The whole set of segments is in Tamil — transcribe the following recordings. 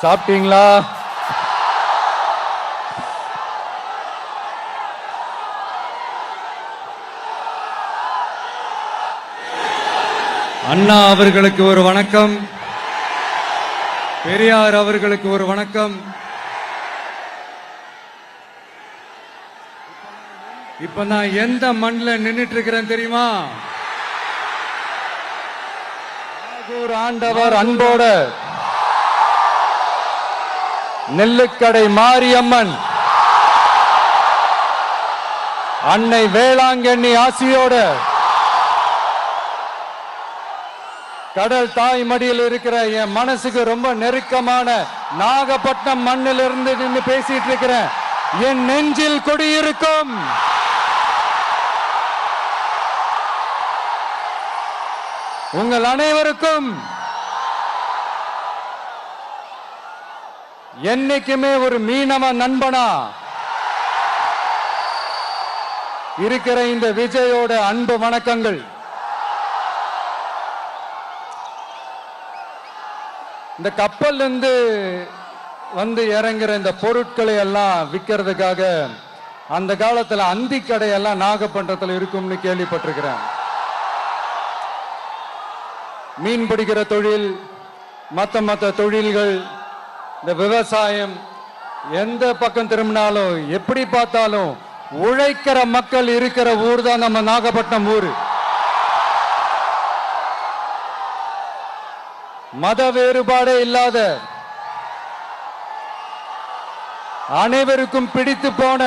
சாப்பிட்டீங்களா? அண்ணா அவர்களுக்கு ஒரு வணக்கம், பெரியார் அவர்களுக்கு ஒரு வணக்கம். இப்ப நான் எந்த மண்ணில் நின்னுட்டு இருக்கிறேன் தெரியுமா? ஆண்டவர் அன்போட நெல்லுக்கடை மாரியம்மன் அன்னை வேளாங்கண்ணி ஆசியோட கடல் தாய் மடியில் இருக்கிற என் மனசுக்கு ரொம்ப நெருக்கமான நாகப்பட்டினம் மண்ணில் இருந்து நின்று பேசிட்டு இருக்கிறேன். என் நெஞ்சில் குடியிருக்கும் உங்கள் அனைவருக்கும் என்னைக்குமே ஒரு மீனவ நண்பனா இருக்கிற இந்த விஜயோட அன்பு வணக்கங்கள். இந்த கப்பல் இருந்து வந்து இறங்குற இந்த பொருட்களை எல்லாம் விற்கிறதுக்காக அந்த காலத்துல அந்தி கடையெல்லாம் நாகப்பட்டினத்தில் இருக்கும்னு கேள்விப்பட்டிருக்கிறேன். மீன் பிடிக்கிற தொழில், மற்ற தொழில்கள், இந்த விவசாயம், எந்த பக்கம் திரும்பினாலும் எப்படி பார்த்தாலும் உழைக்கிற மக்கள் இருக்கிற ஊர் தான் நம்ம நாகப்பட்டினம் ஊர். மத வேறுபாடே இல்லாத, அனைவருக்கும் பிடித்து போன,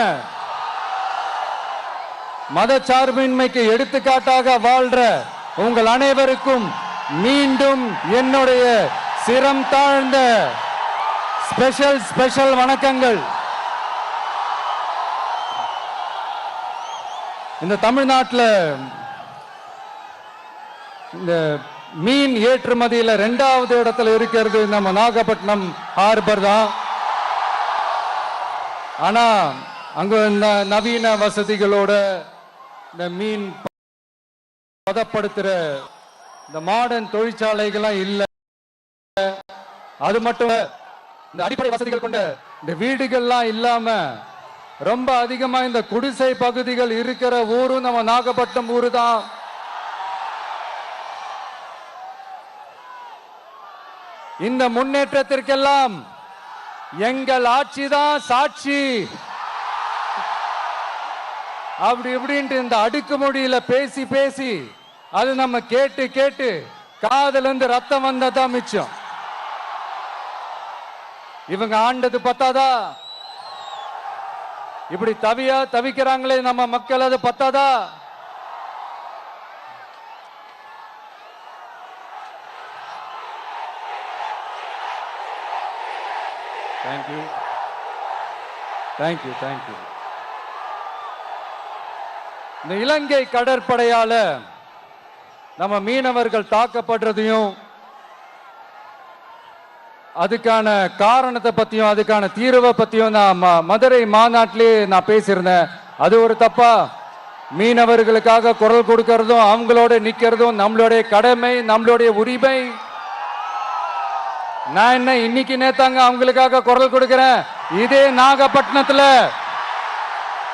மத சார்பின்மைக்கு எடுத்துக்காட்டாக வாழ்ற உங்கள் அனைவருக்கும் மீண்டும் என்னுடைய சிரம் தாழ்ந்த ஸ்பெஷல் வணக்கங்கள். இந்த தமிழ்நாட்டில் இந்த மீன் ஏற்றுமதியில 2வது இடத்துல இருக்கிறது நம்ம நாகப்பட்டினம் ஹார்பர் தான். ஆனா அங்க நவீன வசதிகளோட இந்த மீன் பதப்படுத்துற இந்த மாடர்ன் தொழிற்சாலைகள்லாம் இல்ல. அது மட்டும் இந்த அடிப்படை வசதிகள் கொண்ட இந்த வீடுகள்லாம் இல்லாம ரொம்ப அதிகமா இந்த குடிசை பகுதிகள் இருக்கிற ஊரும் நம்ம நாகப்பட்டினம் ஊரு தான். இந்த முன்னேற்றத்திற்கெல்லாம் எங்கள் ஆட்சிதான் சாட்சி. அப்படி இப்படின்ட்டு இந்த அடுக்குமொழியில பேசி பேசி அது நம்ம கேட்டு கேட்டு காதுல இருந்து ரத்தம் வந்ததான் மிச்சம். இவங்க ஆண்டது பத்தாதா? இப்படி தவிக்கிறாங்களே நம்ம மக்கள், அது பத்தாதா? தேங்க்யூ. இந்த இலங்கை கடற்படையால நம்ம மீனவர்கள் தாக்கப்படுறதையும் அதுக்கான காரணத்தை பத்தியும் அதுக்கான தீர்வை பத்தியும் நான் மதுரை மாநாட்டிலே நான் பேசியிருந்தேன். அது ஒரு தப்பா? மீனவர்களுக்காக குரல் கொடுக்கறதும் அவங்களோட நிக்கிறதும் நம்மளுடைய கடமை, நம்மளுடைய உரிமை. நான் என்ன இன்னைக்கு நேத்தாங்க அவங்களுக்காக குரல் கொடுக்கிறேன். இதே நாகப்பட்டினத்துல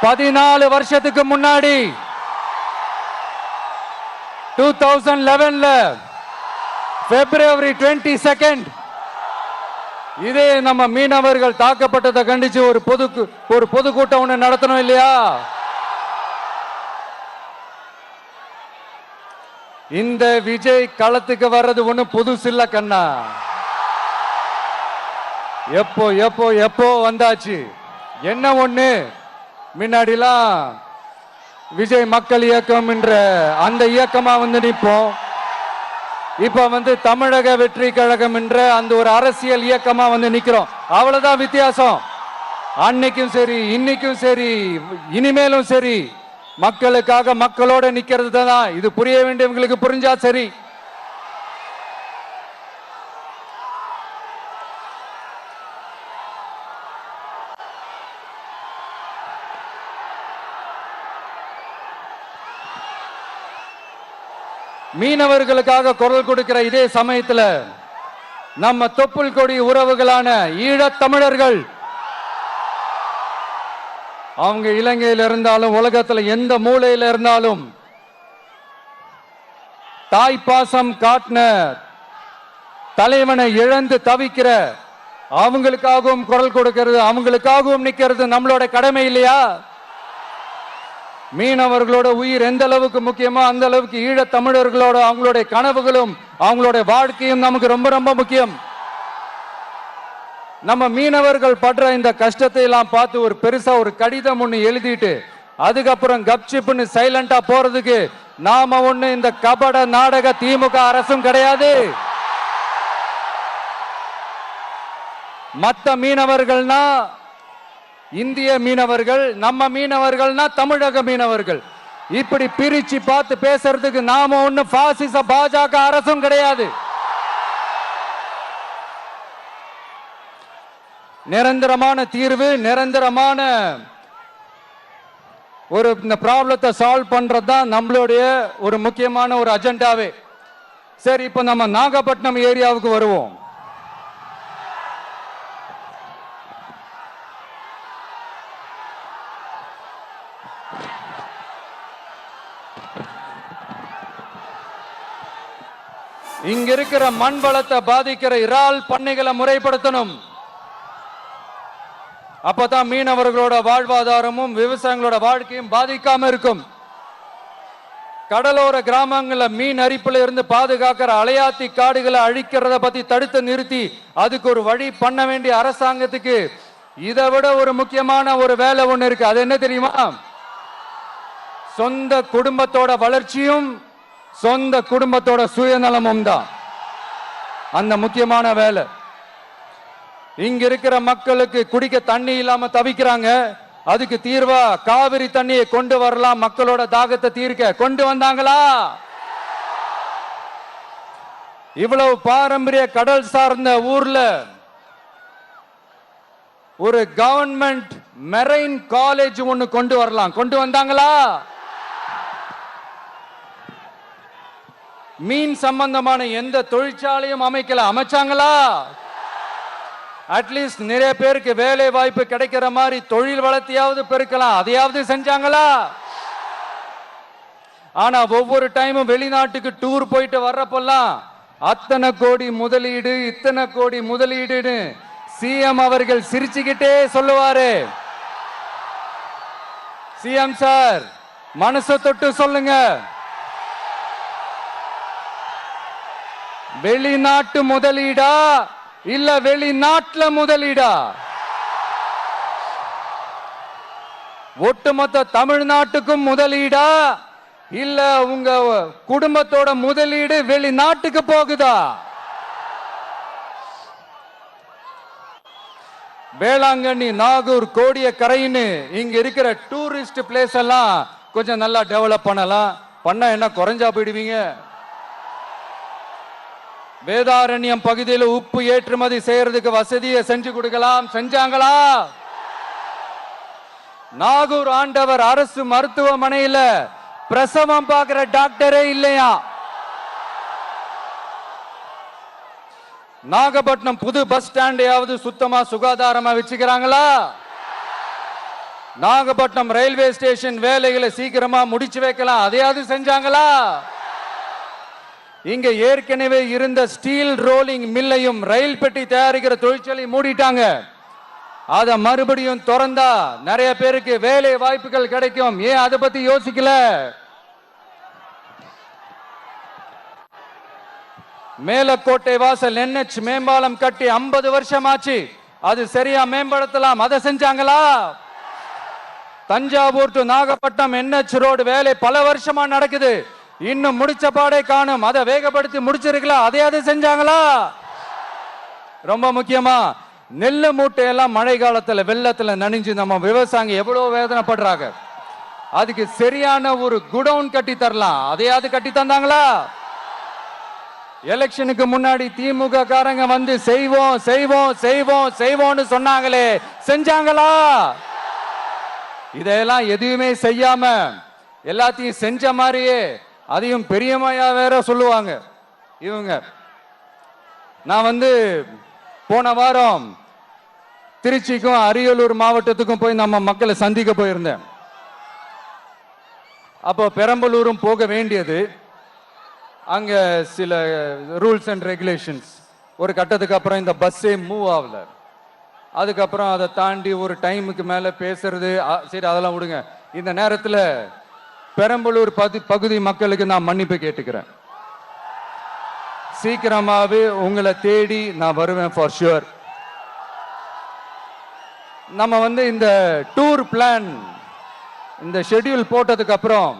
14 வருஷத்துக்கு முன்னாடி 2011ல February 22 இதே நம்ம மீனவர்கள் தாக்கப்பட்டதை கண்டிச்சு ஒரு பொதுக்கூட்டம் ஒண்ணு நடத்தணும் இல்லையா? இந்த விஜய் களத்துக்கு வர்றது ஒண்ணு புதுசு இல்ல கண்ணா. எப்போ வந்தாச்சு. என்ன ஒண்ணு, முன்னாடிலாம் விஜய் மக்கள் இயக்கம் என்ற அந்த இயக்கமா வந்து நிற்போம். இப்ப தமிழக வெற்றி கழகம் என்ற அந்த ஒரு அரசியல் இயக்கமா வந்து நிக்கிறோம். அவ்வளவுதான் வித்தியாசம். அன்னைக்கும் சரி, இன்னைக்கும் சரி, இனிமேலும் சரி, மக்களுக்காக மக்களோட நிக்கிறது தான். இது புரிய வேண்டியவங்களுக்கு புரிஞ்சா சரி. மீனவர்களுக்காக குரல் கொடுக்கிற இதே சமயத்தில் நம்ம தொப்புள் கொடி உறவுகளான ஈழத் தமிழர்கள், அவங்க இலங்கையில் இருந்தாலும் உலகத்துல எந்த மூலையில இருந்தாலும் தாய் பாசம் காட்டின தலைவனை இழந்து தவிக்கிற அவங்களுக்காகவும் குரல் கொடுக்கிறது, அவங்களுக்காகவும் நிக்கிறது நம்மளோட கடமை இல்லையா? மீனவர்களோட உயிர் எந்த அளவுக்கு முக்கியமோ அந்த அளவுக்கு ஈழத் தமிழர்களோட அவங்களுடைய கனவுகளும் அவங்களுடைய வாழ்க்கையும் நமக்கு ரொம்ப ரொம்ப முக்கியம். நம்ம மீனவர்கள் படுற இந்த கஷ்டத்தை எல்லாம் பார்த்து ஒரு பெருசா ஒரு கடிதம் ஒண்ணு எழுதிட்டு அதுக்கப்புறம் கப்சிப்னு சைலண்டா போறதுக்கு நாம ஒண்ணு இந்த கபட நாடக திமுக அரசும் கிடையாது. மத்த மீனவர்கள்னா இந்திய மீனவர்கள், நம்ம மீனவர்கள்னா தமிழக மீனவர்கள், இப்படி பிரிச்சு பார்த்து பேசுறதுக்கு நாம ஒண்ணு பாசிச பாஜக அரசும் கிடையாது. நிரந்தரமான தீர்வு, நிரந்தரமான ஒரு இந்த ப்ராப்ளத்தை சால்வ் பண்றது தான் நம்மளுடைய ஒரு முக்கியமான ஒரு அஜெண்டாவே. சரி, இப்ப நம்ம நாகப்பட்டினம் ஏரியாவுக்கு வருவோம். இங்க இருக்கிற மண் வளத்தை பாதிக்கிற இறால் பண்ணைகளை முறைப்படுத்தணும். அப்பதான் மீனவர்களோட வாழ்வாதாரமும் விவசாயிகளோட வாழ்க்கையும் பாதிக்காம இருக்கும். கடலோர கிராமங்களில் மீன் அரிப்புல இருந்து பாதுகாக்கிற அலையாத்தி காடுகளை அழிக்கிறத பத்தி தடுத்து நிறுத்தி அதுக்கு ஒரு வழி பண்ண வேண்டிய அரசாங்கத்துக்கு இதை விட ஒரு முக்கியமான ஒரு வேலை ஒண்ணு இருக்கு. அது என்ன தெரியுமா? சொந்த குடும்பத்தோட வளர்ச்சியும் சொந்த குடும்பத்தோட சுயநலமும் தான் அந்த முக்கியமான வேலை. இங்க இருக்கிற மக்களுக்கு குடிக்க தண்ணி இல்லாம தவிக்கிறாங்க. அதுக்கு தீர்வா காவிரி தண்ணியை கொண்டு வரலாம், மக்களோட தாகத்தை தீர்க்க. கொண்டு வந்தாங்களா? இவ்வளவு பாரம்பரிய கடல் சார்ந்த ஊர்ல ஒரு கவர்மெண்ட் மெரைன் காலேஜ் ஒன்னு கொண்டு வரலாம். கொண்டு வந்தாங்களா? மீன் சம்பந்தமான எந்த தொழிற்சாலையும் அமைக்கல. அமைச்சாங்களா? அட்லீஸ்ட் நிறைய பேருக்கு வேலை வாய்ப்பு கிடைக்கிற மாதிரி தொழில் வளர்த்தியாவது பெருக்கலாம். அதையாவது செஞ்சாங்களா? ஆனா ஒவ்வொரு டைமும் வெளிநாட்டுக்கு டூர் போயிட்டு வர்றப்பெல்லாம் அத்தனை கோடி முதலீடு, இத்தனை கோடி முதலீடுன்னு சிஎம் அவர்கள் சிரிச்சுக்கிட்டே சொல்லுவாரு. சிஎம் சார், மனசை தொட்டு சொல்லுங்க, வெளிநாட்டு முதலீடா இல்ல வெளிநாட்டுல முதலீடா? ஒட்டுமொத்த தமிழ்நாட்டுக்கும் முதலீடா இல்ல உங்க குடும்பத்தோட முதலீடு வெளிநாட்டுக்கு போகுதா? வேளாங்கண்ணி, நாகூர், கோடியக்கரைன்னு இங்க இருக்கிற டூரிஸ்ட் பிளேஸ் எல்லாம் கொஞ்சம் நல்லா டெவலப் பண்ணலாம். பண்ணா என்ன குறைஞ்சா போயிடுவீங்க? வேதாரண்யம் பகுதியில் உப்பு ஏற்றுமதி செய்யறதுக்கு வசதியை செஞ்சு கொடுக்கலாம். செஞ்சாங்களா? நாகூர் ஆண்டவர் அரசு மருத்துவமனையில பிரசவம் பார்க்கிற டாக்டரே இல்லையா? நாகப்பட்டினம் புது பஸ் ஸ்டாண்டையாவது சுத்தமா சுகாதாரமா வச்சுக்கிறாங்களா? நாகப்பட்டினம் ரயில்வே ஸ்டேஷன் வேலைகளை சீக்கிரமா முடிச்சு வைக்கலாம். அதையாவது செஞ்சாங்களா? இங்க ஏற்கனவே இருந்த ஸ்டீல் ரோலிங் மில்லையும் ரயில் பெட்டி தயாரிக்கிற தொழிற்சாலை மூடிட்டாங்க. அத மறுபடியும் திறந்தா நிறைய பேருக்கு வேலை வாய்ப்புகள் கிடைக்கும். ஏன் அதை பத்தி யோசிக்கல? மேலக்கோட்டை வாசல் NH மேம்பாலம் கட்டி 50 வருஷம் ஆச்சு. அது சரியா மேம்படுத்தலாம். அதை செஞ்சாங்களா? Thanjavur to Nagapattinam NH road வேலை பல வருஷமா நடக்குது. இன்னும் முடிச்ச பாடே காணும். அதை வேகப்படுத்தி முடிச்சிருக்கலாம். அதையாவது செஞ்சாங்களா? ரொம்ப முக்கியமா நெல்லு மூட்டையெல்லாம் மழை காலத்துல வெள்ளத்துல நனைஞ்சு நம்ம விவசாயிங்க எவ்வளவு வேதனைப்படுறாங்க. அதுக்கு சரியான ஒரு குடவுன் கட்டி தரலாம். அதையாவது கட்டி தந்தாங்களா? எலெக்ஷனுக்கு முன்னாடி திமுக காரங்க வந்து செய்வோம் செய்வோம் செய்வோம் செய்வோம்னு சொன்னாங்களே, செஞ்சாங்களா? இதெல்லாம் எதுவுமே செய்யாம எல்லாத்தையும் செஞ்ச மாதிரியே அதையும் பெரியமையா வேற சொல்லுவாங்க இவங்க. நான் வந்து போன வாரம் திருச்சிக்கும் அரியலூர் மாவட்டத்துக்கும் போய் நம்ம மக்களை சந்திக்க போயிருந்தேன். அப்போ பெரம்பலூரும் போக வேண்டியது. அங்க சில ரூல்ஸ் அண்ட் ரெகுலேஷன்ஸ், ஒரு கட்டத்துக்கு அப்புறம் இந்த பஸ்ஸே மூவ் ஆகல. அதுக்கப்புறம் அதை தாண்டி ஒரு டைமுக்கு மேல பேசுறது, சரி அதெல்லாம் விடுங்க. இந்த நேரத்தில் பெரம்பலூர் பகுதி மக்களுக்கு நான் மன்னிப்பு கேட்டுக்கிறேன். சீக்கிரமாவே உங்களை தேடி நான் வருவேன் ஃபார் ஷுவர். நம்ம வந்து இந்த டூர் பிளான், இந்த ஷெட்யூல் போட்டதுக்கு அப்புறம்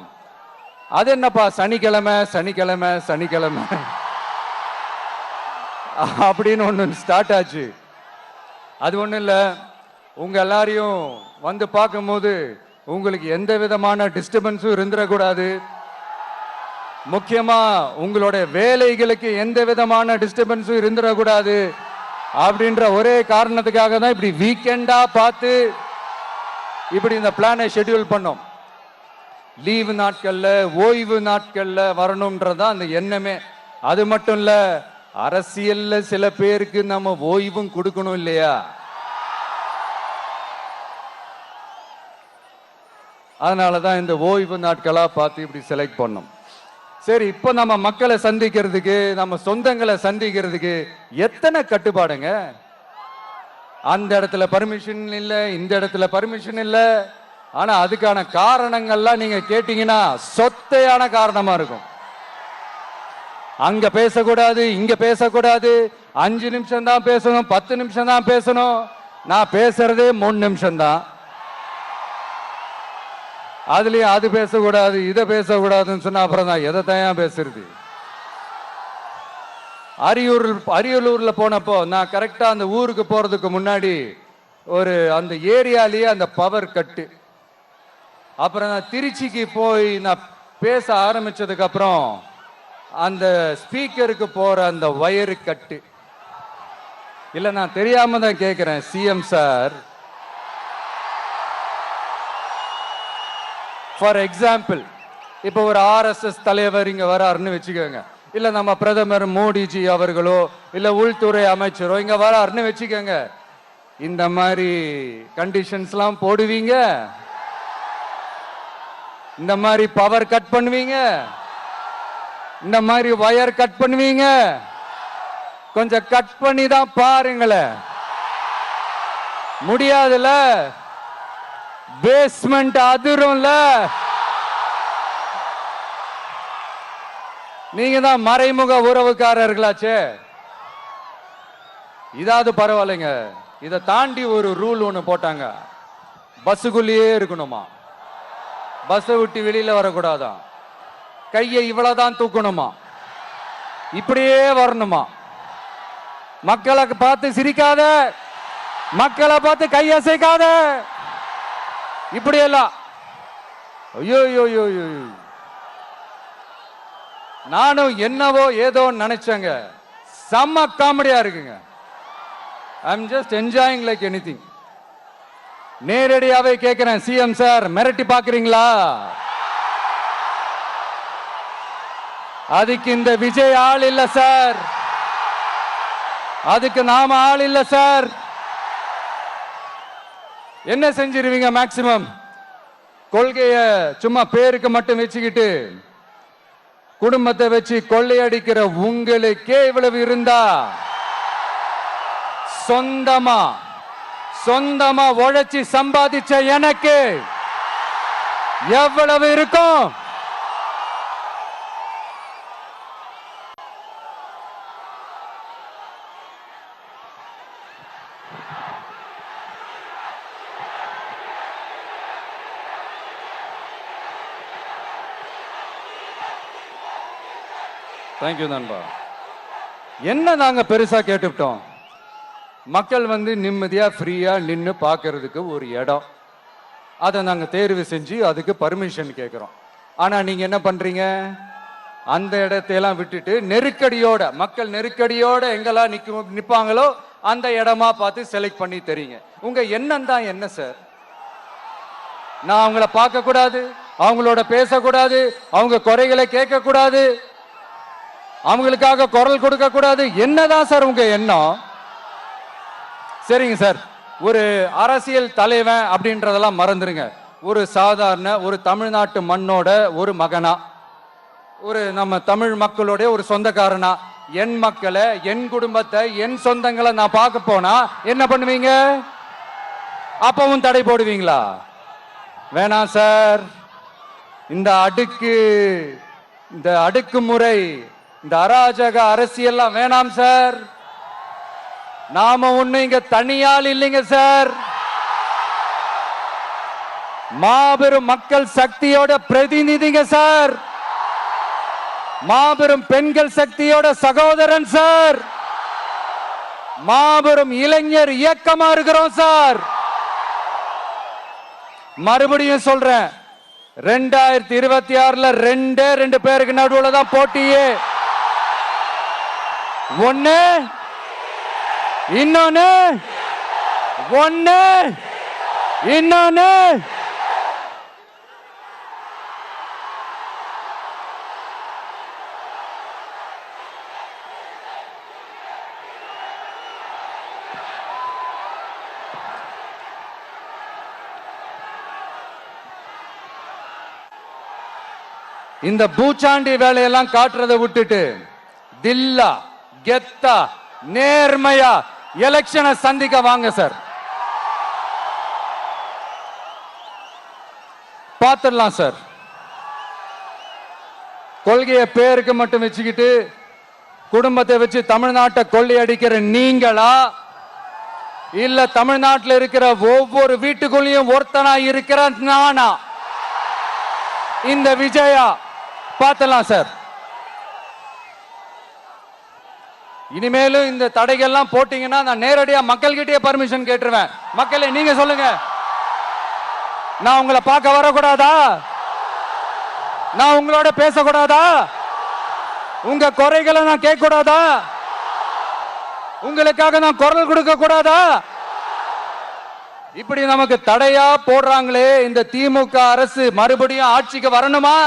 அது என்னப்பா சனிக்கிழமை சனிக்கிழமை சனிக்கிழமை அப்படின்னு ஒன்று ஸ்டார்ட் ஆச்சு. அது ஒன்றும் இல்லை, உங்க எல்லாரையும் வந்து பார்க்கும்போது உங்களுக்கு எந்த விதமான டிஸ்டர்பன்ஸும் இருந்துடக்கூடாது. முக்கியமா உங்களுடைய வேலைகளுக்கு எந்த விதமான டிஸ்டர்பன்ஸும் இருந்துடக்கூடாது அப்படின்ற ஒரே காரணத்துக்காக தான் இப்படி வீக்கெண்டா பார்த்து இப்படி இந்த பிளானை ஷெட்யூல் பண்ணோம். லீவு நாட்கள்ல, ஓய்வு நாட்கள்ல வரணும்ன்றதான் அந்த எண்ணமே. அது மட்டும் இல்ல, அரசியல்ல சில பேருக்கு நம்ம ஓய்வும் கொடுக்கணும் இல்லையா? அதனாலதான் இந்த ஓய்வு நாட்களா பார்த்து இப்படி செலக்ட் பண்ணோம். சரி, இப்போ நம்ம மக்களை சந்திக்கிறதுக்கு, நம்ம சொந்தங்களை சந்திக்கிறதுக்கு எத்தனை கட்டுப்பாடுங்க. அந்த இடத்துல பர்மிஷன் இல்லை, இந்த இடத்துல பர்மிஷன் இல்லை. ஆனா அதுக்கான காரணங்கள்லாம் நீங்க கேட்டீங்கன்னா சொத்தையான காரணமா இருக்கும். அங்க பேசக்கூடாது, இங்க பேசக்கூடாது, 5 நிமிஷம் தான் பேசணும், 10 நிமிஷம் தான் பேசணும். நான் பேசுறதே 3 நிமிஷம் தான். அதுலயும் அது பேசக்கூடாது, இதை பேசக்கூடாதுன்னு சொன்னா அப்புறம் தான் எதை தான் பேசுறது. அரியலூர்ல போனப்போ நான் கரெக்டா அந்த ஊருக்கு போறதுக்கு முன்னாடி ஒரு அந்த ஏரியாலேயே அந்த பவர் கட்டு. அப்புறம் நான் திருச்சிக்கு போய் நான் பேச ஆரம்பிச்சதுக்கு அப்புறம் அந்த ஸ்பீக்கருக்கு போற அந்த வயரு கட்டு. இல்ல, நான் தெரியாம தான் கேட்கிறேன் சிஎம் சார். ஃபார் எக்ஸாம்பிள், இப்போ ஒரு RSS தலைவர் இங்க வராருன்னு வச்சுக்கோங்க, இல்ல நம்ம பிரதமர் மோடிஜி அவர்களோ இல்ல உள்துறை அமைச்சரோ இங்க வராருன்னு வச்சுக்கோங்க. இந்த மாதிரி கண்டிஷன்ஸ்லாம் போடுவீங்க, இந்த மாதிரி பவர் கட் பண்ணுவீங்க, இந்த மாதிரி வயர் கட் பண்ணுவீங்க. கொஞ்சம் கட் பண்ணி தான் பாருங்களேன். முடியாதுல, பேஸ்மெண்ட் அதிரும்ல. நீங்க தான் மறைமுக உறவுக்காரர்களாச்சே. இதாவது பரவாயில்லைங்க. இதை தாண்டி ஒரு ரூல் ஒண்ணு போட்டாங்க, பஸ்ஸுக்குள்ளேயே இருக்கணுமா, பஸ்ஸை விட்டு வெளியில வரக்கூடாதான், கையை இவ்வளவுதான் தூக்கணுமா, இப்படியே வரணுமா, மக்களை பார்த்து சிரிக்காத, மக்களை பார்த்து கையசைக்காத, இப்படியெல்லாம். ஐயோ ஐயோ, நானும் என்னவோ ஏதோ நினைச்சேங்க. செம்ம காமெடியா இருக்குங்க. I am just enjoying like anything. நேரடியாவே கேட்கிறேன், சிஎம் சார் மிரட்டி பாக்குறீங்களா? அதுக்கு இந்த விஜய் ஆள் இல்ல சார், அதுக்கு நாம ஆள் இல்ல சார். என்ன செஞ்சிருவீங்க? மேக்சிமம் கொள்கைய சும்மா பேருக்கு மட்டும் வச்சுக்கிட்டு குடும்பத்தை வச்சு கொள்ளையடிக்கிற உங்களுக்கே இவ்வளவு இருந்தா, சொந்தமா உழைச்சி சம்பாதிச்ச எனக்கு எவ்வளவு இருக்கும்? தேங்க்யூ நண்பா. என்ன நாங்க பெருசா கேட்டுவிட்டோம்? மக்கள் வந்து நிம்மதியா ஃப்ரீயா நின்று பார்க்கறதுக்கு ஒரு இடம், அதை நாங்க தேர்வு செஞ்சு அதுக்கு பர்மிஷன் கேட்கிறோம். ஆனா நீங்க என்ன பண்றீங்க? அந்த இடத்தையெல்லாம் விட்டுட்டு நெருக்கடியோட, மக்கள் நெருக்கடியோட எங்கெல்லாம் நிப்பாங்களோ அந்த இடமா பார்த்து செலக்ட் பண்ணி தெரியுங்க. உங்க எண்ணம் தான் என்ன சார்? நான் அவங்கள பார்க்க கூடாது, அவங்களோட பேசக்கூடாது, அவங்க குறைகளை கேட்க கூடாது, அவங்களுக்காக குரல் கொடுக்க கூடாது. என்னதான் சார் உங்க எண்ணம்? சரிங்க சார், ஒரு அரசியல் தலைவன் அப்படின்றதெல்லாம் மறந்துருங்க. ஒரு சாதாரண ஒரு தமிழ்நாட்டு மண்ணோட ஒரு மகனா, ஒரு நம்ம தமிழ் மக்களுடைய ஒரு சொந்தக்காரனா, என் மக்களை, என் குடும்பத்தை, என் சொந்தங்களை நான் பார்க்க போனா என்ன பண்ணுவீங்க? அப்பவும் தடை போடுவீங்களா? வேணாம் சார். இந்த அடுக்குமுறை, இந்த அராஜக அரசியல்லாம் வேணாம் சார். நாம ஒண்ணு இங்க தனியால் இல்லைங்க சார். மாபெரும் மக்கள் சக்தியோட பிரதிநிதிங்க சார். மாபெரும் பெண்கள் சக்தியோட சகோதரன் சார். மாபெரும் இளைஞர் இயக்கமா இருக்கிறோம் சார். மறுபடியும் சொல்றேன், 2026ல ரெண்டு பேருக்கு நடுவுல தான் போட்டியே. ஒண்ணு இன்னொன்னு, ஒண்ணு இன்னொன்னு. இந்த பூச்சாண்டி வேலையெல்லாம் காட்டுறதை விட்டுட்டு தில்லா கெத்தா நேர்மையா எலெக்ஷனை சந்திக்க வாங்க சார். பார்த்துடலாம் சார். கொள்கையை பேருக்கு மட்டும் வச்சுக்கிட்டு குடும்பத்தை வச்சு தமிழ்நாட்டை கொள்ளையடிக்கிற நீங்களா, இல்ல தமிழ்நாட்டில் இருக்கிற ஒவ்வொரு வீட்டுக்குள்ளேயும் ஒருத்தனா இருக்கிற நானா, இந்த விஜயா? பார்த்தலாம் சார். இனிமேலும் இந்த தடைகள்லாம் போட்டீங்கன்னா நான் நேரடியா மக்கள்கிட்டயே பர்மிஷன் கேட்டுருவேன். மக்களே நீங்க சொல்லுங்க, நான் உங்களை பார்க்க வரக்கூடாதா? நான் உங்களோட பேசக்கூடாதா? உங்க குறைகளை நான் கேட்க கூடாதா? உங்களுக்காக நான் குரல் கொடுக்க கூடாதா? இப்படி நமக்கு தடையா போடுறாங்களே, இந்த திமுக அரசு மறுபடியும் ஆட்சிக்கு வரணுமா?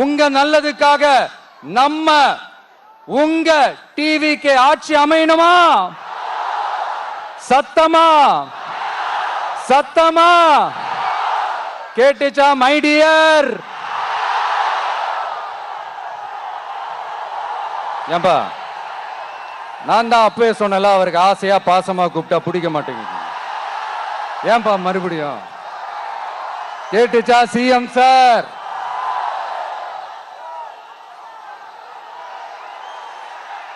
உங்க நல்லதுக்காக நம்ம உங்க டிவிக்கு ஆட்சி அமையணுமா? சத்தமா சத்தமா கேட்டுச்சா மை டியர்? ஏன்பா, நான் தான் அப்பவே சொன்னல, அவருக்கு ஆசையா பாசமா கூப்பிட்டா பிடிக்க மாட்டேங்குது. ஏன்பா மறுபடியும்? கேட்டுச்சா சிஎம் சார்?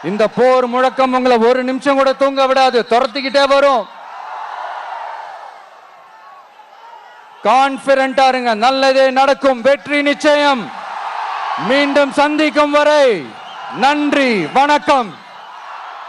இந்த போர் முழக்கம் உங்களை ஒரு நிமிஷம் கூட தூங்க விடாது, துரத்திக்கிட்டே வரும். கான்பிடண்டா இருங்க, நல்லதே நடக்கும், வெற்றி நிச்சயம். மீண்டும் சந்திக்கும் வரை நன்றி, வணக்கம்.